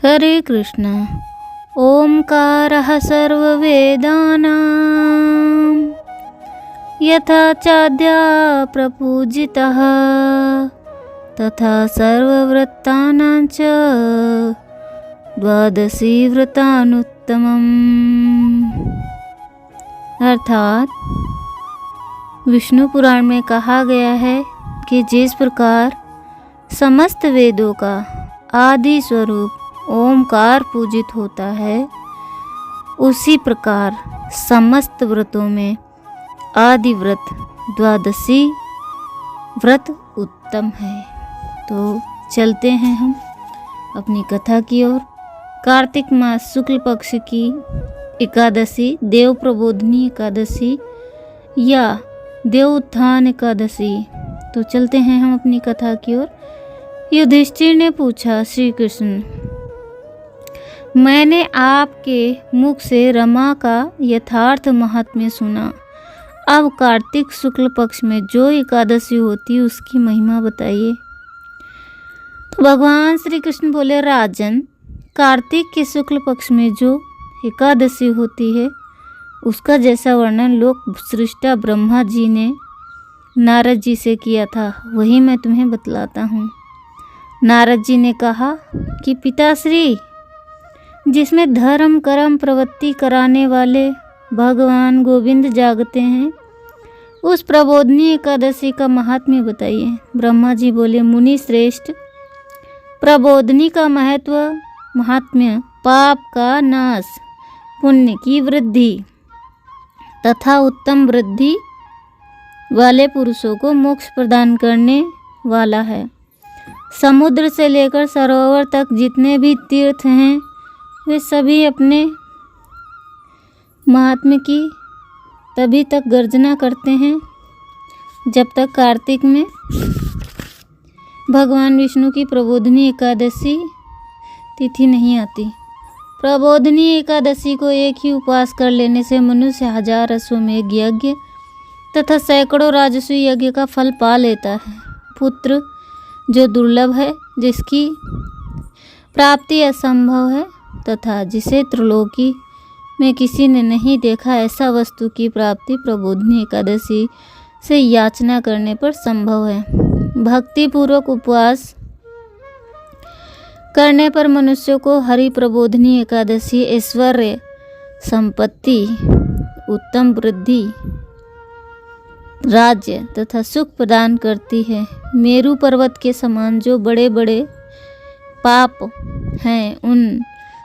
हरे कृष्ण। ओंकारः सर्ववेदानां यथा चाद्या प्रपूजितः तथा सर्वव्रतानां च द्वादशी व्रतानुत्तमम्। अर्थात विष्णु पुराण में कहा गया है कि जिस प्रकार समस्त वेदों का आदि स्वरूप ओमकार पूजित होता है, उसी प्रकार समस्त व्रतों में आदि व्रत द्वादशी व्रत उत्तम है। तो चलते हैं हम अपनी कथा की ओर। कार्तिक मास शुक्ल पक्ष की एकादशी देव प्रबोधिनी एकादशी या देव उत्थान एकादशी। तो चलते हैं हम अपनी कथा की ओर। युधिष्ठिर ने पूछा, श्री कृष्ण, मैंने आपके मुख से रमा का यथार्थ महात्म्य सुना। अब कार्तिक शुक्ल पक्ष में जो एकादशी होती है उसकी महिमा बताइए। तो भगवान श्री कृष्ण बोले, राजन, कार्तिक के शुक्ल पक्ष में जो एकादशी होती है उसका जैसा वर्णन लोक सृष्टा ब्रह्मा जी ने नारद जी से किया था, वही मैं तुम्हें बतलाता हूँ। नारद जी ने कहा कि पिताश्री, जिसमें धर्म कर्म प्रवृत्ति कराने वाले भगवान गोविंद जागते हैं, उस प्रबोधिनी एकादशी का महात्म्य बताइए। ब्रह्मा जी बोले, मुनि श्रेष्ठ, प्रबोधिनी का महात्म्य पाप का नाश, पुण्य की वृद्धि तथा उत्तम वृद्धि वाले पुरुषों को मोक्ष प्रदान करने वाला है। समुद्र से लेकर सरोवर तक जितने भी तीर्थ हैं वे सभी अपने महात्म्य की तभी तक गर्जना करते हैं जब तक कार्तिक में भगवान विष्णु की प्रबोधिनी एकादशी तिथि नहीं आती। प्रबोधिनी एकादशी को एक ही उपवास कर लेने से मनुष्य 1000 अश्वमेध यज्ञ तथा सैकड़ों राजसूय यज्ञ का फल पा लेता है। पुत्र जो दुर्लभ है, जिसकी प्राप्ति असंभव है तथा जिसे त्रिलोकी में किसी ने नहीं देखा, ऐसा वस्तु की प्राप्ति प्रबोधिनी एकादशी से याचना करने पर संभव है। भक्ति पूर्वक उपवास करने पर मनुष्यों को हरि प्रबोधिनी एकादशी ऐश्वर्य, संपत्ति, उत्तम वृद्धि, राज्य तथा सुख प्रदान करती है। मेरू पर्वत के समान जो बड़े बड़े पाप हैं, उन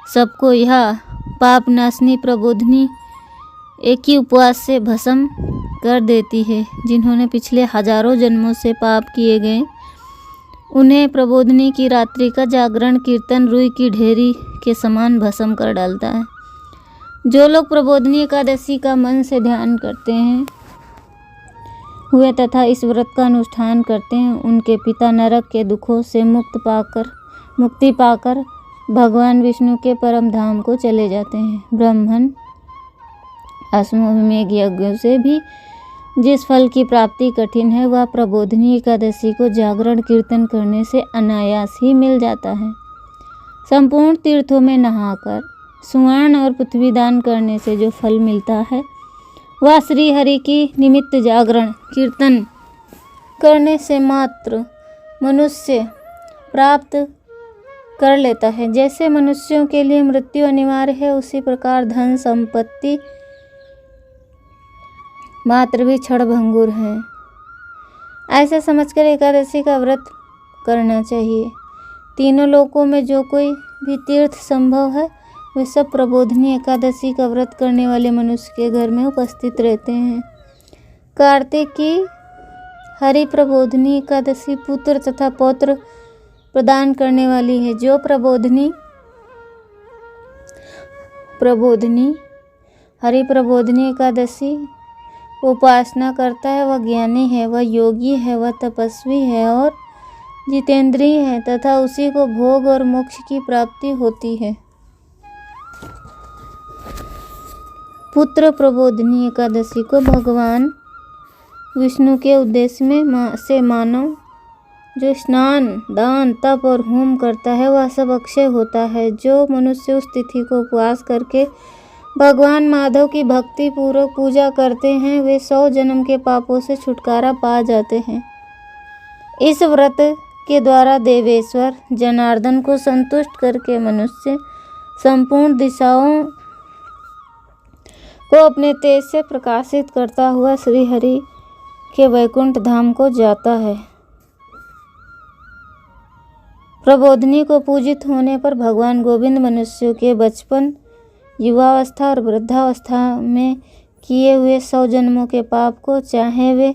सबको यह पाप नाशनी प्रबोधिनी एक ही उपवास से भस्म कर देती है। जिन्होंने पिछले हजारों जन्मों से पाप किए गए, उन्हें प्रबोधिनी की रात्रि का जागरण कीर्तन रुई की ढेरी के समान भस्म कर डालता है। जो लोग प्रबोधिनी एकादशी का मन से ध्यान करते हैं हुए तथा इस व्रत का अनुष्ठान करते हैं, उनके पिता नरक के दुखों से मुक्ति पाकर भगवान विष्णु के परम धाम को चले जाते हैं। ब्राह्मण अश्वमेध यज्ञों से भी जिस फल की प्राप्ति कठिन है, वह प्रबोधिनी एकादशी को जागरण कीर्तन करने से अनायास ही मिल जाता है। संपूर्ण तीर्थों में नहाकर सुवर्ण और पृथ्वी दान करने से जो फल मिलता है, वह श्री हरि की निमित्त जागरण कीर्तन करने से मात्र मनुष्य प्राप्त कर लेता है। जैसे मनुष्यों के लिए मृत्यु अनिवार्य है, उसी प्रकार धन संपत्ति मात्र भी क्षणभंगुर है। ऐसा समझकर एकादशी का व्रत करना चाहिए। तीनों लोकों में जो कोई भी तीर्थ संभव है, वे सब प्रबोधिनी एकादशी का व्रत करने वाले मनुष्य के घर में उपस्थित रहते हैं। कार्तिक की हरि प्रबोधिनी एकादशी पुत्र तथा पौत्र प्रदान करने वाली है। जो प्रबोधिनी हरि प्रबोधिनी एकादशी उपासना करता है, वह ज्ञानी है, वह योगी है, वह तपस्वी है और जितेंद्रिय है तथा उसी को भोग और मोक्ष की प्राप्ति होती है। पुत्र प्रबोधिनी एकादशी को भगवान विष्णु के उद्देश्य में से मानव जो स्नान, दान, तप और होम करता है वह सब अक्षय होता है। जो मनुष्य उस तिथि को उपवास करके भगवान माधव की भक्ति पूर्वक पूजा करते हैं वे 100 जन्म के पापों से छुटकारा पा जाते हैं। इस व्रत के द्वारा देवेश्वर जनार्दन को संतुष्ट करके मनुष्य संपूर्ण दिशाओं को अपने तेज से प्रकाशित करता हुआ श्री हरि के वैकुंठ धाम को जाता है। प्रबोधिनी को पूजित होने पर भगवान गोविंद मनुष्यों के बचपन, युवावस्था और वृद्धावस्था में किए हुए 100 जन्मों के पाप को चाहे वे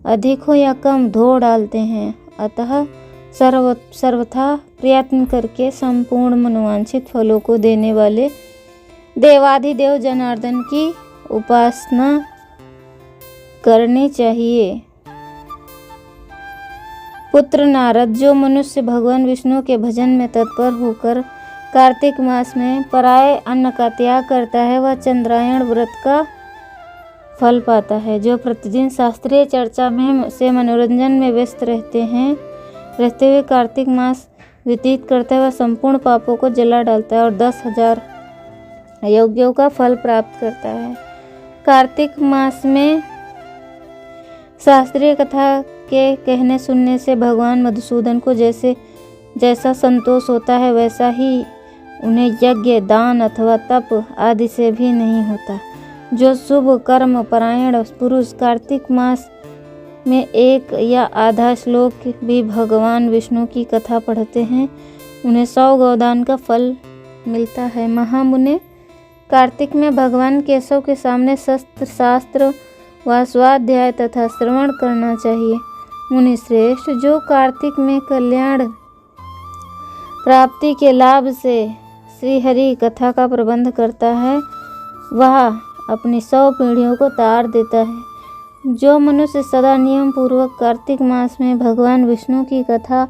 अधिक हो या कम धो डालते हैं। अतः सर्वथा प्रयत्न करके संपूर्ण मनोवांछित फलों को देने वाले देवाधिदेव जनार्दन की उपासना करनी चाहिए। पुत्र नारद, जो मनुष्य भगवान विष्णु के भजन में तत्पर होकर कार्तिक मास में पराये अन्न का त्याग करता है वह चंद्रायण व्रत का फल पाता है। जो प्रतिदिन शास्त्रीय चर्चा में से मनोरंजन में व्यस्त रहते हुए कार्तिक मास व्यतीत करता है वह संपूर्ण पापों को जला डालता है और 10,000 यज्ञों का फल प्राप्त करता है। कार्तिक मास में शास्त्रीय कथा के कहने सुनने से भगवान मधुसूदन को जैसा संतोष होता है वैसा ही उन्हें यज्ञ, दान अथवा तप आदि से भी नहीं होता। जो शुभ कर्म परायण पुरुष कार्तिक मास में एक या आधा श्लोक भी भगवान विष्णु की कथा पढ़ते हैं उन्हें 100 गोदान का फल मिलता है। महामुने, कार्तिक में भगवान केशव के सामने शस्त्र शास्त्र व स्वाध्याय तथा श्रवण करना चाहिए। मुनि श्रेष्ठ, जो कार्तिक में कल्याण प्राप्ति के लाभ से श्री हरि कथा का प्रबंध करता है वह अपनी 100 पीढ़ियों को तार देता है। जो मनुष्य सदा नियम पूर्वक कार्तिक मास में भगवान विष्णु की कथा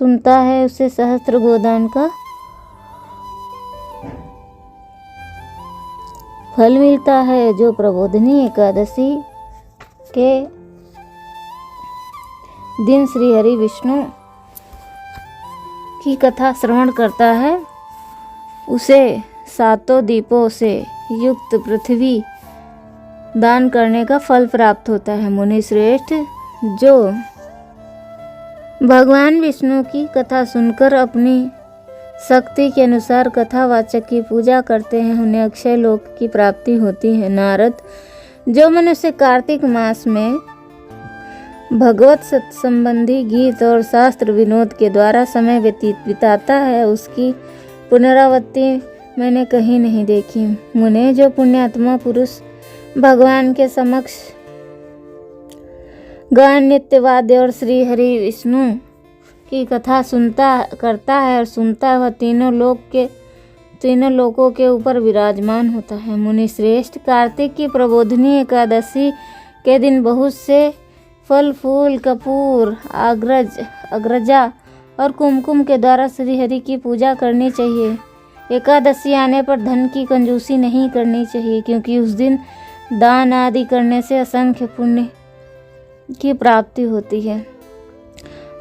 सुनता है उसे सहस्त्र गोदान का फल मिलता है। जो प्रबोधिनी एकादशी के दिन श्री हरि विष्णु की कथा श्रवण करता है उसे 7 दीपों से युक्त पृथ्वी दान करने का फल प्राप्त होता है। मुनि श्रेष्ठ, जो भगवान विष्णु की कथा सुनकर अपनी शक्ति के अनुसार कथावाचक की पूजा करते हैं उन्हें अक्षय लोक की प्राप्ति होती है। नारद, जो मनुष्य कार्तिक मास में भगवत संबंधी गीत और शास्त्र विनोद के द्वारा समय बिताता है उसकी पुनरावृत्ति मैंने कहीं नहीं देखी। मुने, जो पुण्यात्मा पुरुष भगवान के समक्ष गान, नित्य वाद्य और श्री हरि विष्णु की कथा करता है और सुनता है वह तीनों लोकों के ऊपर विराजमान होता है। मुनि श्रेष्ठ, कार्तिक की प्रबोधिनी एकादशी के दिन बहुत से फल फूल, कपूर, अग्रजा और कुमकुम के द्वारा श्री हरि की पूजा करनी चाहिए। एकादशी आने पर धन की कंजूसी नहीं करनी चाहिए क्योंकि उस दिन दान आदि करने से असंख्य पुण्य की प्राप्ति होती है।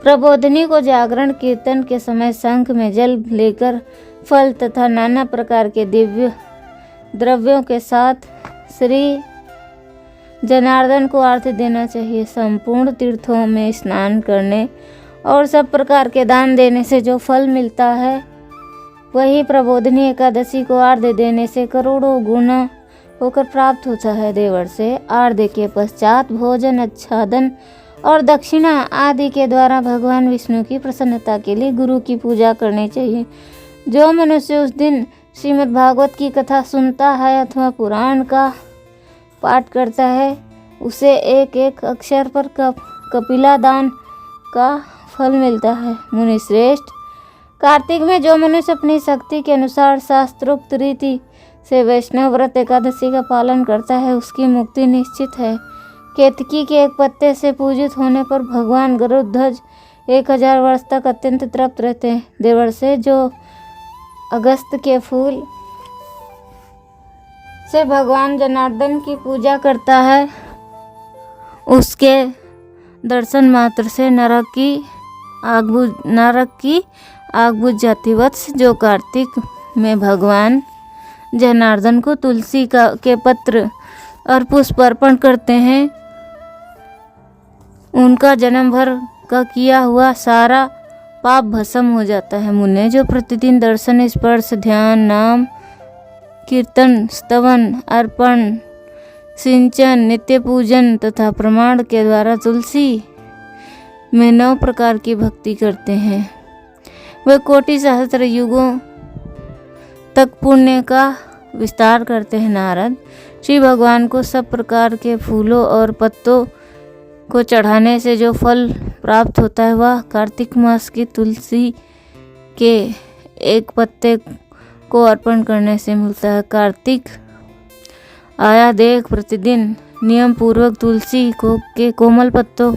प्रबोधिनी को जागरण कीर्तन के समय शंख में जल लेकर फल तथा नाना प्रकार के दिव्य द्रव्यों के साथ श्री जनार्दन को आरती देना चाहिए। संपूर्ण तीर्थों में स्नान करने और सब प्रकार के दान देने से जो फल मिलता है वही प्रबोधिनी एकादशी को आर्घ्य देने से करोड़ों गुना होकर प्राप्त होता है। देवर से आर्घ्य के पश्चात भोजन, आच्छादन और दक्षिणा आदि के द्वारा भगवान विष्णु की प्रसन्नता के लिए गुरु की पूजा करनी चाहिए। जो मनुष्य उस दिन श्रीमद् भागवत की कथा सुनता है अथवा पुराण का पाठ करता है उसे एक एक अक्षर पर कपिला दान का फल मिलता है। मुनि श्रेष्ठ, कार्तिक में जो मनुष्य अपनी शक्ति के अनुसार शास्त्रोक्त रीति से वैष्णव व्रत एकादशी का पालन करता है उसकी मुक्ति निश्चित है। केतकी के एक पत्ते से पूजित होने पर भगवान गरुड़ध्वज 1000 वर्ष तक अत्यंत तृप्त रहते हैं। देवर से, जो अगस्त के फूल से भगवान जनार्दन की पूजा करता है उसके दर्शन मात्र से नरक की नरक की आग बुझ जाती। वत्स, जो कार्तिक में भगवान जनार्दन को तुलसी के पत्र और पुष्प अर्पण करते हैं, उनका जन्म भर का किया हुआ सारा पाप भस्म हो जाता है। मुन्ने, जो प्रतिदिन दर्शन, स्पर्श, ध्यान, नाम कीर्तन, स्तवन, अर्पण, सिंचन, नित्य पूजन तथा प्रमाण के द्वारा तुलसी में 9 प्रकार की भक्ति करते हैं, वे कोटि सहस्त्र युगों तक पुण्य का विस्तार करते हैं। नारद, श्री भगवान को सब प्रकार के फूलों और पत्तों को चढ़ाने से जो फल प्राप्त होता है वह कार्तिक मास की तुलसी के एक पत्ते को अर्पण करने से मिलता है। कार्तिक आया देख प्रतिदिन नियम पूर्वक तुलसी के कोमल पत्तों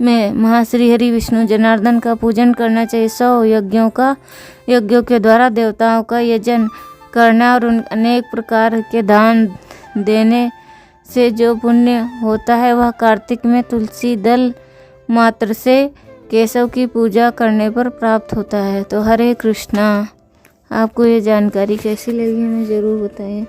में महाश्री हरि विष्णु जनार्दन का पूजन करना चाहिए। 100 यज्ञों के द्वारा देवताओं का यजन करना और अनेक प्रकार के दान देने से जो पुण्य होता है वह कार्तिक में तुलसी दल मात्र से केशव की पूजा करने पर प्राप्त होता है। तो हरे कृष्णा। आपको ये जानकारी कैसी लगी हमें ज़रूर बताएं।